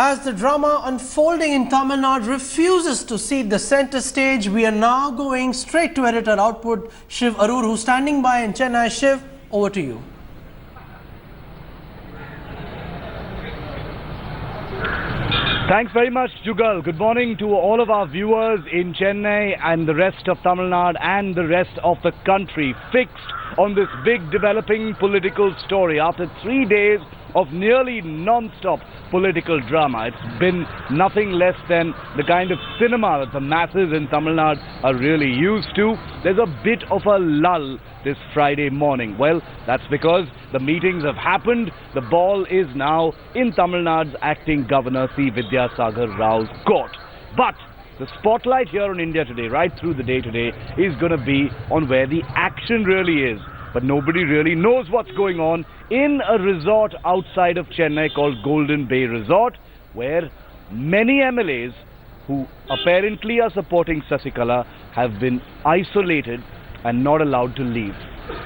As the drama unfolding in Tamil Nadu refuses to cede the center stage, we are now going straight to editor output Shiv Arur, who's standing by in Chennai. Shiv, over to you. Thanks very much, Jugal. Good morning to all of our viewers in Chennai and the rest of Tamil Nadu and the rest of the country, fixed on this big developing political story. After 3 days of nearly non-stop political drama, it's been nothing less than the kind of cinema that the masses in Tamil Nadu are really used to. There's a bit of a lull this Friday morning. Well, that's because the meetings have happened. The ball is now in Tamil Nadu's acting governor C. Vidyasagar Rao's court. But the spotlight here on India Today, right through the day today, is going to be on where the action really is. But nobody really knows what's going on in a resort outside of Chennai called Golden Bay Resort, where many MLAs who apparently are supporting Sasikala have been isolated and not allowed to leave.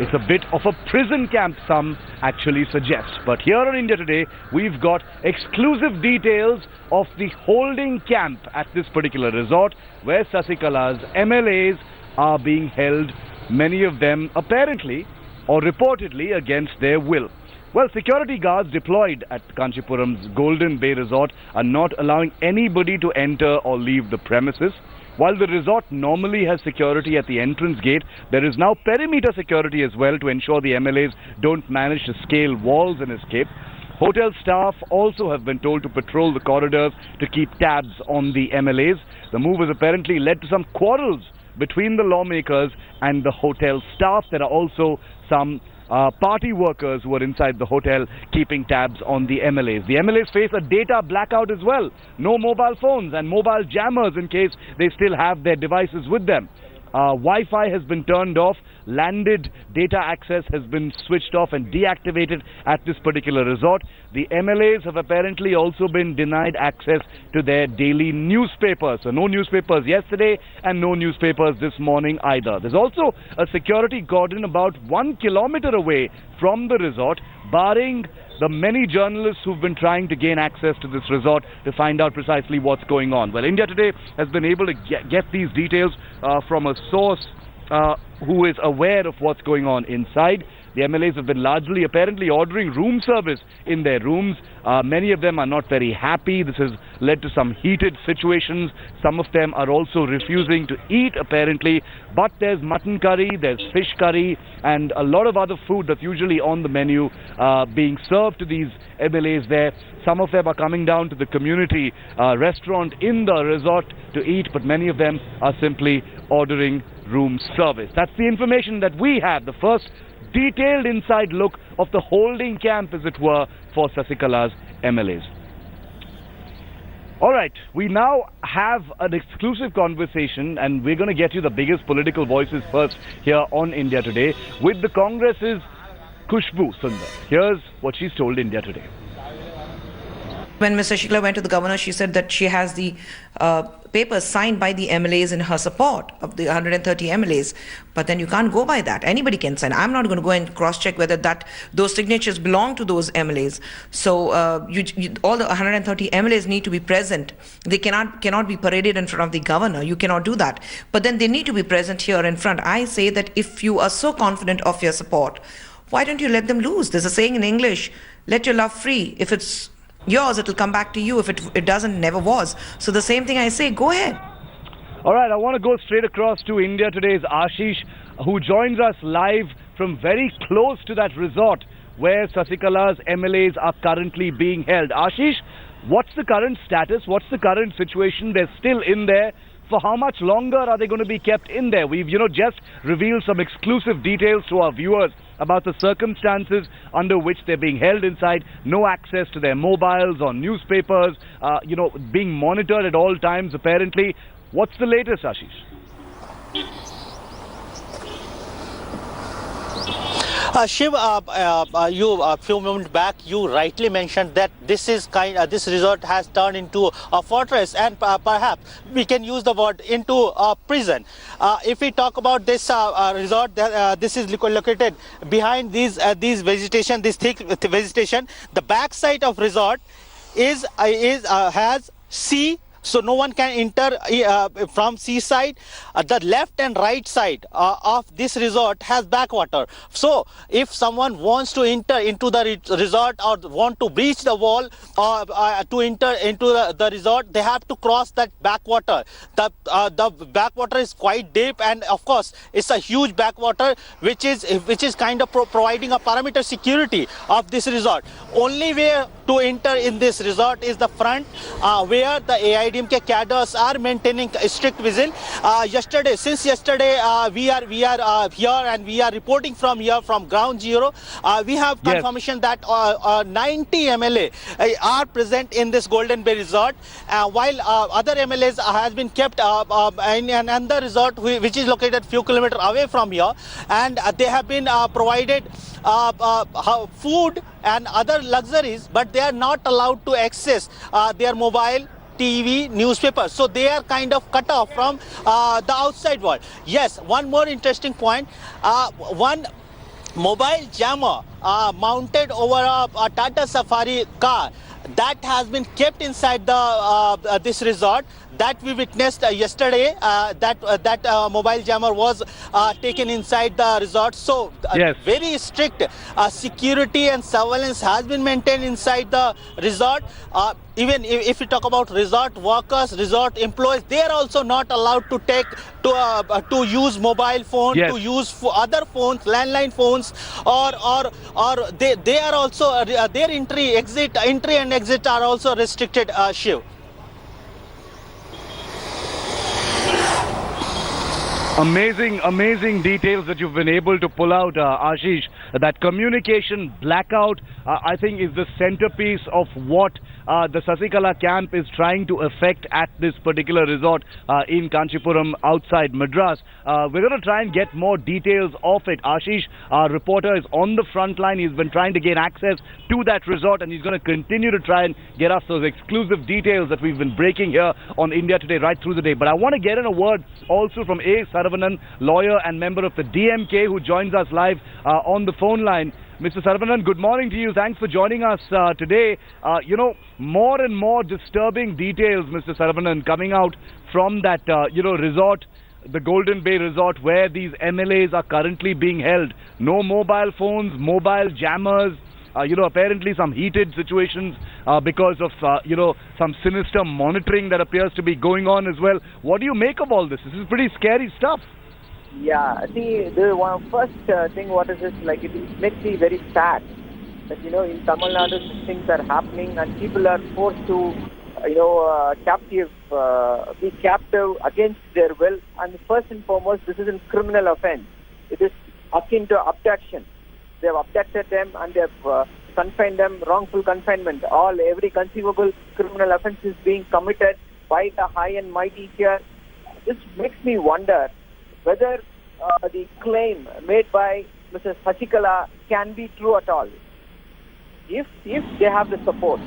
It's a bit of a prison camp, some actually suggest. But here on India Today, we've got exclusive details of the holding camp at this particular resort, where Sasikala's MLAs are being held, many of them apparently or reportedly against their will. Well, security guards deployed at Kanchipuram's Golden Bay Resort are not allowing anybody to enter or leave the premises. While the resort normally has security at the entrance gate, there is now perimeter security as well to ensure the MLAs don't manage to scale walls and escape. Hotel staff also have been told to patrol the corridors to keep tabs on the MLAs. The move has apparently led to some quarrels between the lawmakers and the hotel staff. There are also some party workers who are inside the hotel keeping tabs on the MLAs. The MLAs face a data blackout as well. No mobile phones and mobile jammers in case they still have their devices with them. Wi-Fi has been turned off. Landed data access has been switched off and deactivated at this particular resort. The MLAs have apparently also been denied access to their daily newspapers. So no newspapers yesterday and no newspapers this morning either. There's also a security cordon about 1 kilometer away from the resort, barring the many journalists who've been trying to gain access to this resort to find out precisely what's going on. Well, India Today has been able to get these details from a source who is aware of what's going on inside. The MLAs have been largely apparently ordering room service in their rooms. Many of them are not very happy. This has led to some heated situations. Some of them are also refusing to eat apparently. But there's mutton curry, there's fish curry and a lot of other food that's usually on the menu being served to these MLAs there. Some of them are coming down to the community restaurant in the resort to eat, but many of them are simply ordering room service. That's the information that we have. The first detailed inside look of the holding camp, as it were, for Sasikala's MLAs. All right, we now have an exclusive conversation and we're going to get you the biggest political voices first here on India Today with the Congress's Khushbu Sundar. Here's what she's told India Today. When Ms. Sasikala went to the governor, she said that she has the papers signed by the MLAs in her support of the 130 MLAs. But then you can't go by that. Anybody can sign. I'm not going to go and cross-check whether those signatures belong to those MLAs. So all the 130 MLAs need to be present. They cannot be paraded in front of the governor. You cannot do that. But then they need to be present here in front. I say that if you are so confident of your support, why don't you let them loose? There's a saying in English, let your love free. If it's yours, it'll come back to you. If it doesn't, never was. So the same thing I say, go ahead. All right, I want to go straight across to India Today's Ashish, who joins us live from very close to that resort where Sasikala's MLAs are currently being held. Ashish, what's the current status? What's the current situation? They're still in there. For how much longer are they going to be kept in there? We've, just revealed some exclusive details to our viewers about the circumstances under which they're being held inside. No access to their mobiles or newspapers, being monitored at all times apparently. What's the latest, Ashish? Shiv, you a few moments back you rightly mentioned that this resort has turned into a fortress, and perhaps we can use the word into a prison. If we talk about this resort, this is located behind these thick vegetation. The back side of resort has sea, so no one can enter from seaside. The left and right side of this resort has backwater. So if someone wants to enter into the resort or want to breach the wall or to enter into the resort, they have to cross that backwater. The backwater is quite deep, and of course it's a huge backwater which is kind of providing a perimeter security of this resort. Only way to enter in this resort is the front, where the AIDMK cadres are maintaining a strict vigil. Since yesterday, we are here and we are reporting from here, from ground zero. We have confirmation that 90 MLA are present in this Golden Bay Resort, while other MLAs has been kept in another resort which is located few kilometers away from here, and they have been provided food and other luxuries, but they are not allowed to access their mobile, TV, newspaper. So they are kind of cut off from the outside world. Yes, one more interesting point. One mobile jammer mounted over a Tata Safari car that has been kept inside the this resort, that we witnessed yesterday. That mobile jammer was taken inside the resort. So very strict security and surveillance has been maintained inside the resort. Even if we talk about resort workers, resort employees, they are also not allowed to take to use mobile phone, to use other phones, landline phones, or they are also their entry and exit are also restricted. Shiv. Amazing details that you've been able to pull out, Ashish. That communication blackout, I think, is the centerpiece of what the Sasikala camp is trying to effect at this particular resort in Kanchipuram outside Madras. We're going to try and get more details of it. Ashish, our reporter, is on the front line. He's been trying to gain access to that resort, and he's going to continue to try and get us those exclusive details that we've been breaking here on India Today right through the day. But I want to get in a word also from A. Saravanan, lawyer and member of the DMK, who joins us live on the phone line. Mr. Saravanan, good morning to you. Thanks for joining us today. More and more disturbing details, Mr. Saravanan, coming out from that, resort, the Golden Bay Resort, where these MLAs are currently being held. No mobile phones, mobile jammers, apparently some heated situations because of, some sinister monitoring that appears to be going on as well. What do you make of all this? This is pretty scary stuff. Yeah, see, the first thing, what is this, like, it makes me very sad that, in Tamil Nadu, these things are happening and people are forced to, be captive against their will. And first and foremost, this is a criminal offense. It is akin to abduction. They have abducted them and they have confined them, wrongful confinement. Every conceivable criminal offense is being committed by the high and mighty here. This makes me wonder whether the claim made by Mrs. Sasikala can be true at all. If they have the support,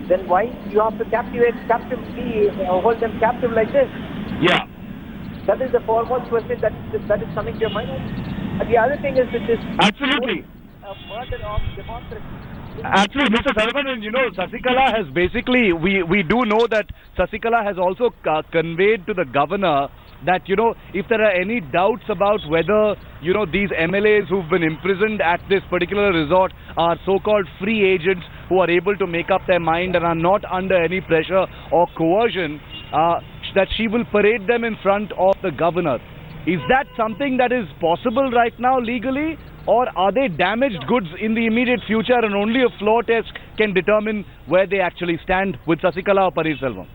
then why you have to hold them captive like this? Yeah. That is the foremost question that is coming to your mind. And the other thing is that this absolutely a murder of democracy. Absolutely, Mr. Saravanan, Sasikala has basically, we do know that Sasikala has also conveyed to the governor that, if there are any doubts about whether, these MLAs who've been imprisoned at this particular resort are so-called free agents who are able to make up their mind and are not under any pressure or coercion, that she will parade them in front of the governor. Is that something that is possible right now legally? Or are they damaged goods in the immediate future and only a floor test can determine where they actually stand with Sasikala or Paneerselvam?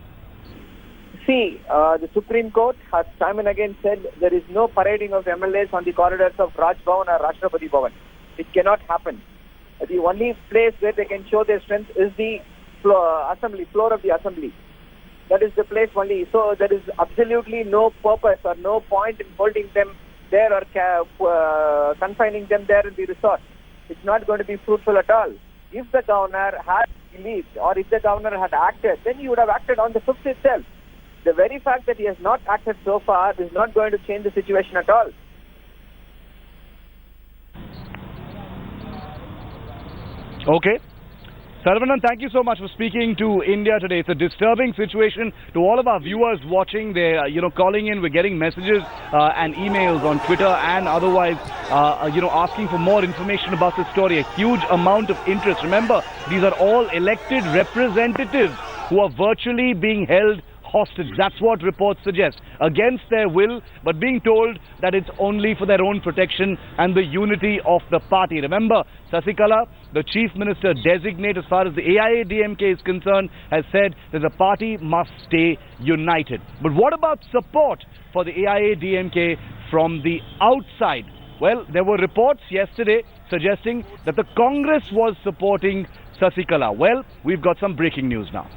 See, the Supreme Court has time and again said there is no parading of MLAs on the corridors of Raj Bhavan or Rashtrapati Bhavan. It cannot happen. The only place where they can show their strength is the floor of the assembly. That is the place only. So there is absolutely no purpose or no point in holding them there or confining them there in the resort. It's not going to be fruitful at all. If the governor had believed or if the governor had acted, then he would have acted on the 5th itself. The very fact that he has not acted so far is not going to change the situation at all. Okay. Saravanan, thank you so much for speaking to India Today. It's a disturbing situation to all of our viewers watching. They're, calling in. We're getting messages and emails on Twitter and otherwise, asking for more information about this story. A huge amount of interest. Remember, these are all elected representatives who are virtually being held hostage. That's what reports suggest. Against their will, but being told that it's only for their own protection and the unity of the party. Remember, Sasikala, the Chief Minister designate as far as the AIADMK is concerned, has said that the party must stay united. But what about support for the AIADMK from the outside? Well, there were reports yesterday suggesting that the Congress was supporting Sasikala. Well, we've got some breaking news now.